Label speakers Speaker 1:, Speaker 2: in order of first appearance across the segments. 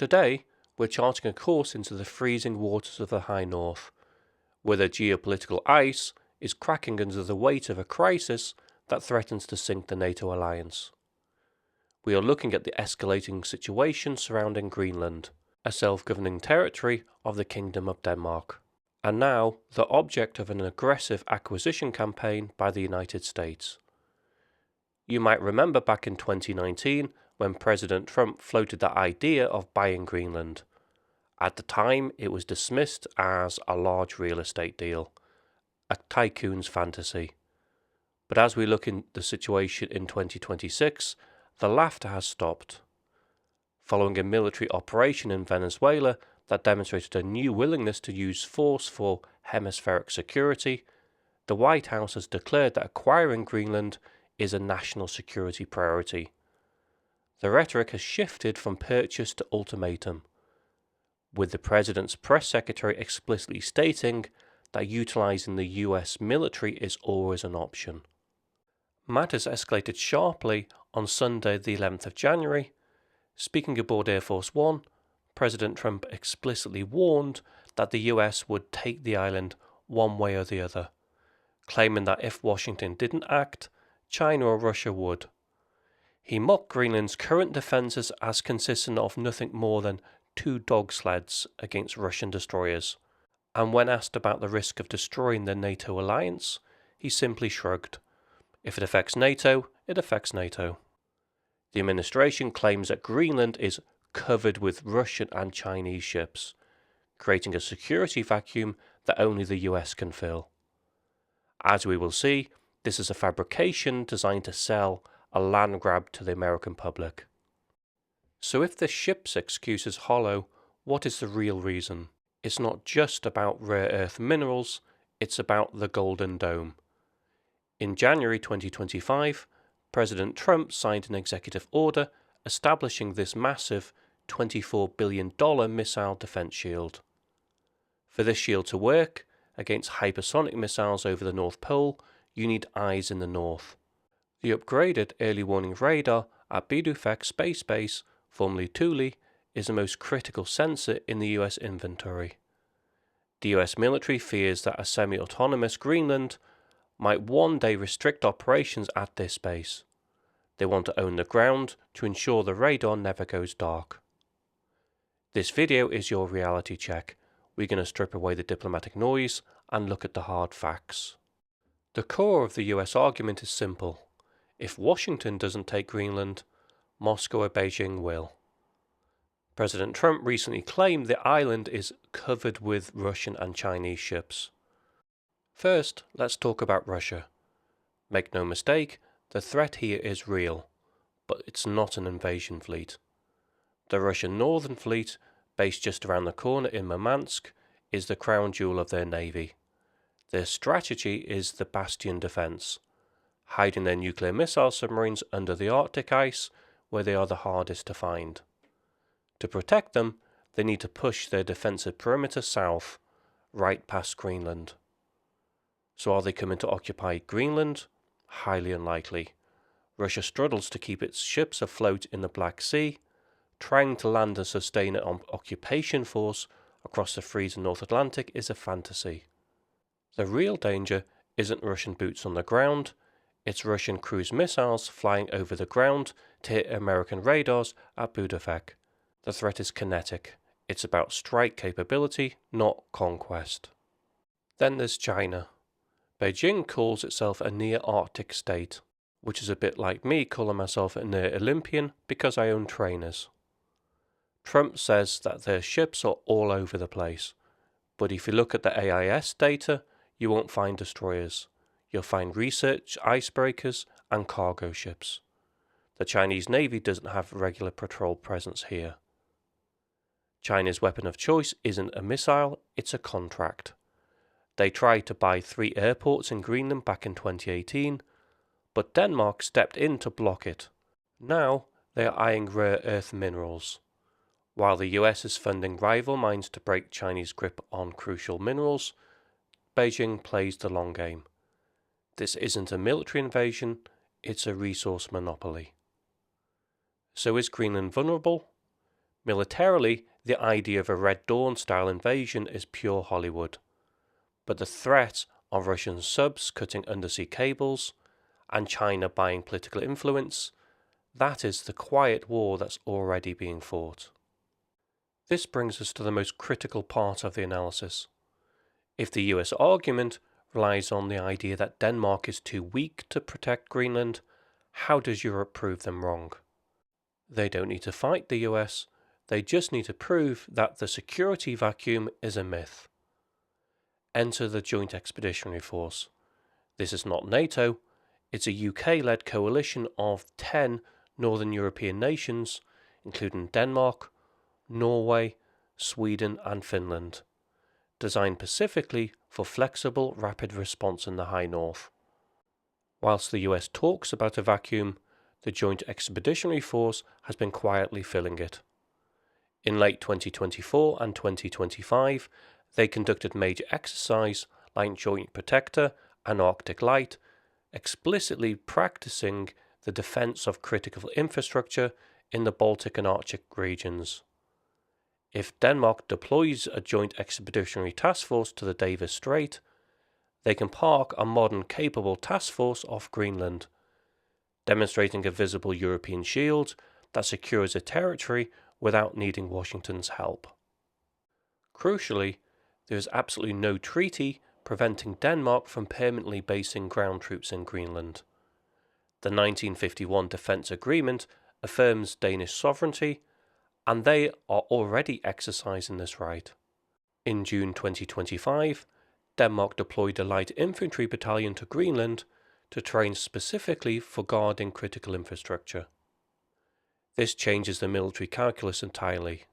Speaker 1: Today, we're charting a course into the freezing waters of the High North, where the geopolitical ice is cracking under the weight of a crisis that threatens to sink the NATO alliance. We are looking at the escalating situation surrounding Greenland, a self-governing territory of the Kingdom of Denmark, and now the object of an aggressive acquisition campaign by the United States. You might remember back in 2019 when President Trump floated the idea of buying Greenland. At the time, it was dismissed as a large real estate deal, a tycoon's fantasy. But as we look at the situation in 2026, the laughter has stopped. Following a military operation in Venezuela that demonstrated a new willingness to use force for hemispheric security, the White House has declared that acquiring Greenland is a national security priority. The rhetoric has shifted from purchase to ultimatum, with the President's press secretary explicitly stating that utilizing the US military is always an option. Matters escalated sharply on Sunday the 11th of January. Speaking aboard Air Force One, President Trump explicitly warned that the US would take the island one way or the other, claiming that if Washington didn't act, China or Russia would. He mocked Greenland's current defences as consisting of nothing more than 2 dog sleds against Russian destroyers, and when asked about the risk of destroying the NATO alliance, he simply shrugged. If it affects NATO, it affects NATO. The administration claims that Greenland is covered with Russian and Chinese ships, creating a security vacuum that only the US can fill. As we will see, this is a fabrication designed to sell a land grab to the American public. So if the ship's excuse is hollow, what is the real reason? It's not just about rare earth minerals, it's about the Golden Dome. In January 2025, President Trump signed an executive order establishing this massive $24 billion missile defense shield. For this shield to work against hypersonic missiles over the North Pole, you need eyes in the north. The upgraded early warning radar at Bluff Space Base, formerly Thule, is the most critical sensor in the US inventory. The US military fears that a semi-autonomous Greenland might one day restrict operations at this base. They want to own the ground to ensure the radar never goes dark. This video is your reality check. We're going to strip away the diplomatic noise and look at the hard facts. The core of the US argument is simple. If Washington doesn't take Greenland, Moscow or Beijing will. President Trump recently claimed the island is covered with Russian and Chinese ships. First, let's talk about Russia. Make no mistake, the threat here is real, but it's not an invasion fleet. The Russian Northern Fleet, based just around the corner in Murmansk, is the crown jewel of their navy. Their strategy is the bastion defense, hiding their nuclear missile submarines under the Arctic ice where they are the hardest to find. To protect them, they need to push their defensive perimeter south, right past Greenland. So are they coming to occupy Greenland? Highly unlikely. Russia struggles to keep its ships afloat in the Black Sea. Trying to land and sustain an occupation force across the freezing North Atlantic is a fantasy. The real danger isn't Russian boots on the ground, it's Russian cruise missiles flying over the ground to hit American radars at Bluff. The threat is kinetic. It's about strike capability, not conquest. Then there's China. Beijing calls itself a near-Arctic state, which is a bit like me calling myself a near-Olympian because I own trainers. Trump says that their ships are all over the place, but if you look at the AIS data, you won't find destroyers. You'll find research icebreakers and cargo ships. The Chinese Navy doesn't have regular patrol presence here. China's weapon of choice isn't a missile, it's a contract. They tried to buy 3 airports in Greenland back in 2018, but Denmark stepped in to block it. Now they are eyeing rare earth minerals. While the US is funding rival mines to break Chinese grip on crucial minerals, Beijing plays the long game. This isn't a military invasion, it's a resource monopoly. So is Greenland vulnerable? Militarily, the idea of a Red Dawn-style invasion is pure Hollywood, but the threat of Russian subs cutting undersea cables and China buying political influence, that is the quiet war that's already being fought. This brings us to the most critical part of the analysis. If the US argument relies on the idea that Denmark is too weak to protect Greenland, how does Europe prove them wrong? They don't need to fight the US, they just need to prove that the security vacuum is a myth. Enter the Joint Expeditionary Force. This is not NATO, it's a UK-led coalition of 10 Northern European nations, including Denmark, Norway, Sweden and Finland, designed specifically for flexible, rapid response in the High North. Whilst the US talks about a vacuum, the Joint Expeditionary Force has been quietly filling it. In late 2024 and 2025, they conducted major exercises like Joint Protector and Arctic Light, explicitly practicing the defence of critical infrastructure in the Baltic and Arctic regions. If Denmark deploys a Joint Expeditionary Task Force to the Davis Strait, they can park a modern capable task force off Greenland, demonstrating a visible European shield that secures a territory without needing Washington's help. Crucially, there is absolutely no treaty preventing Denmark from permanently basing ground troops in Greenland. The 1951 Defence Agreement affirms Danish sovereignty, and they are already exercising this right. In June 2025, Denmark deployed a light infantry battalion to Greenland to train specifically for guarding critical infrastructure. This changes the military calculus entirely.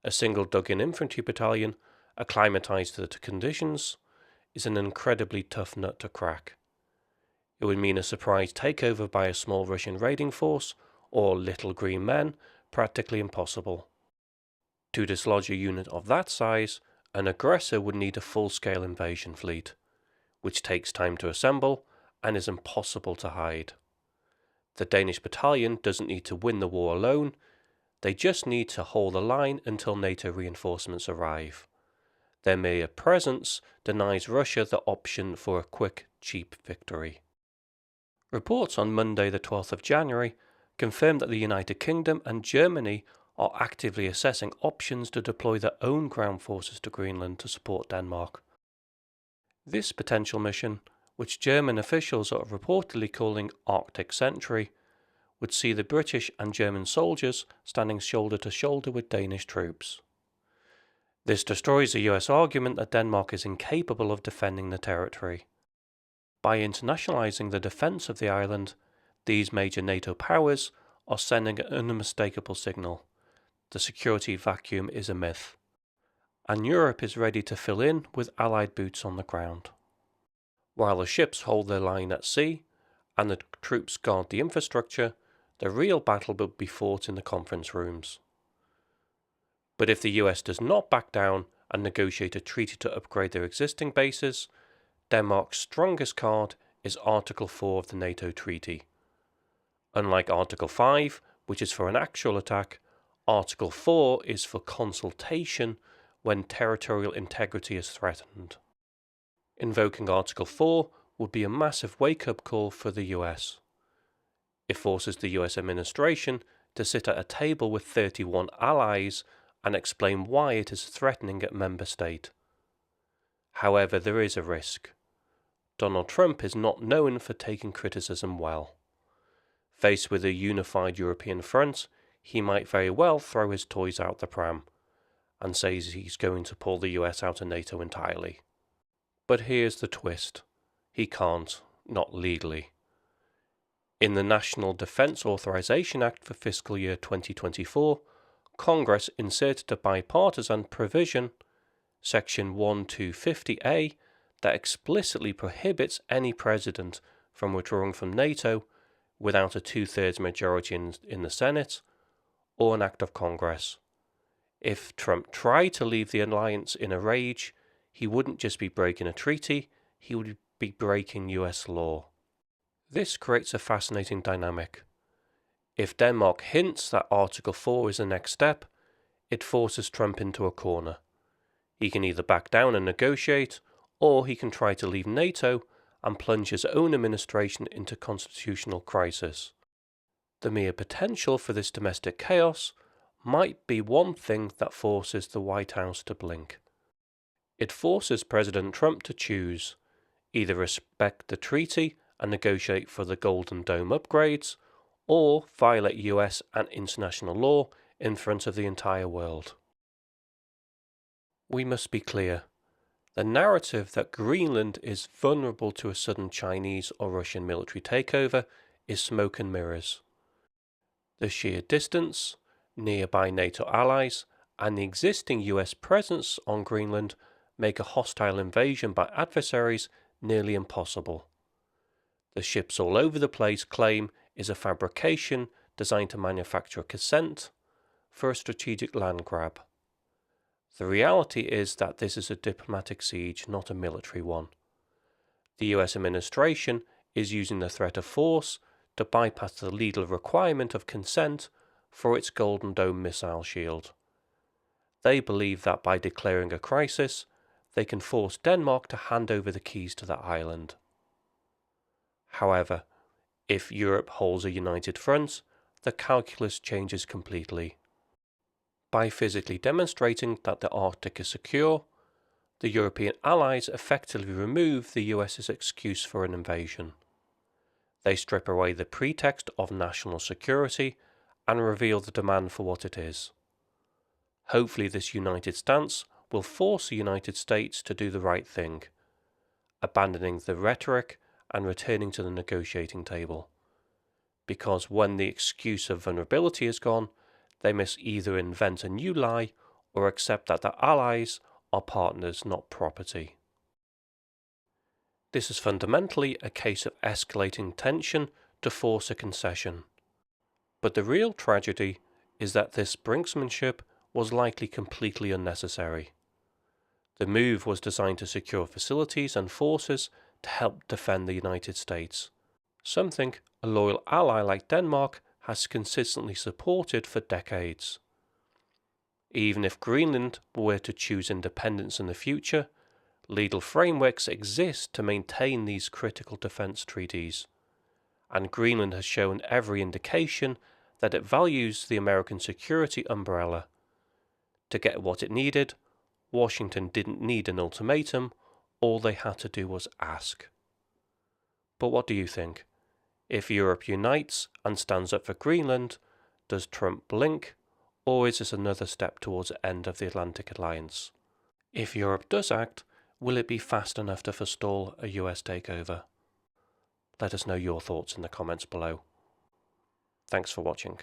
Speaker 1: A single dug-in infantry battalion, acclimatized to the conditions, is an incredibly tough nut to crack. It would mean a surprise takeover by a small Russian raiding force, or little green men, practically impossible. To dislodge a unit of that size, an aggressor would need a full-scale invasion fleet, which takes time to assemble and is impossible to hide. The Danish battalion doesn't need to win the war alone, they just need to hold the line until NATO reinforcements arrive. Their mere presence denies Russia the option for a quick, cheap victory. Reports on Monday the 12th of January confirmed that the United Kingdom and Germany are actively assessing options to deploy their own ground forces to Greenland to support Denmark. This potential mission, which German officials are reportedly calling Arctic Sentry, would see the British and German soldiers standing shoulder to shoulder with Danish troops. This destroys the US argument that Denmark is incapable of defending the territory. By internationalizing the defense of the island, these major NATO powers are sending an unmistakable signal. The security vacuum is a myth, and Europe is ready to fill in with Allied boots on the ground. While the ships hold their line at sea and the troops guard the infrastructure, the real battle will be fought in the conference rooms. But if the US does not back down and negotiate a treaty to upgrade their existing bases, Denmark's strongest card is Article 4 of the NATO treaty. Unlike Article 5, which is for an actual attack, Article 4 is for consultation when territorial integrity is threatened. Invoking Article 4 would be a massive wake-up call for the US. It forces the US administration to sit at a table with 31 allies and explain why it is threatening a member state. However, there is a risk. Donald Trump is not known for taking criticism well. Faced with a unified European front, he might very well throw his toys out the pram and says he's going to pull the US out of NATO entirely. But here's the twist. He can't, not legally. In the National Defense Authorization Act for fiscal year 2024, Congress inserted a bipartisan provision, Section 1250A, that explicitly prohibits any president from withdrawing from NATO without a two-thirds majority in the Senate or an act of Congress. If Trump tried to leave the alliance in a rage, he wouldn't just be breaking a treaty, he would be breaking US law. This creates a fascinating dynamic. If Denmark hints that Article 4 is the next step, it forces Trump into a corner. He can either back down and negotiate, or he can try to leave NATO and plunge his own administration into constitutional crisis. The mere potential for this domestic chaos might be one thing that forces the White House to blink. It forces President Trump to choose: either respect the treaty and negotiate for the Golden Dome upgrades, or violate US and international law in front of the entire world. We must be clear. The narrative that Greenland is vulnerable to a sudden Chinese or Russian military takeover is smoke and mirrors. The sheer distance, nearby NATO allies, and the existing US presence on Greenland make a hostile invasion by adversaries nearly impossible. The ships all over the place claim is a fabrication designed to manufacture consent for a strategic land grab. The reality is that this is a diplomatic siege, not a military one. The US administration is using the threat of force to bypass the legal requirement of consent for its Golden Dome missile shield. They believe that by declaring a crisis, they can force Denmark to hand over the keys to that island. However, if Europe holds a united front, the calculus changes completely. By physically demonstrating that the Arctic is secure, the European allies effectively remove the US's excuse for an invasion. They strip away the pretext of national security and reveal the demand for what it is. Hopefully this united stance will force the United States to do the right thing, abandoning the rhetoric and returning to the negotiating table. Because when the excuse of vulnerability is gone, they must either invent a new lie or accept that their allies are partners, not property. This is fundamentally a case of escalating tension to force a concession. But the real tragedy is that this brinksmanship was likely completely unnecessary. The move was designed to secure facilities and forces to help defend the United States, something a loyal ally like Denmark has consistently supported for decades. Even if Greenland were to choose independence in the future, legal frameworks exist to maintain these critical defence treaties, and Greenland has shown every indication that it values the American security umbrella. To get what it needed, Washington didn't need an ultimatum, all they had to do was ask. But what do you think? If Europe unites and stands up for Greenland, does Trump blink, or is this another step towards the end of the Atlantic Alliance? If Europe does act, will it be fast enough to forestall a US takeover? Let us know your thoughts in the comments below. Thanks for watching.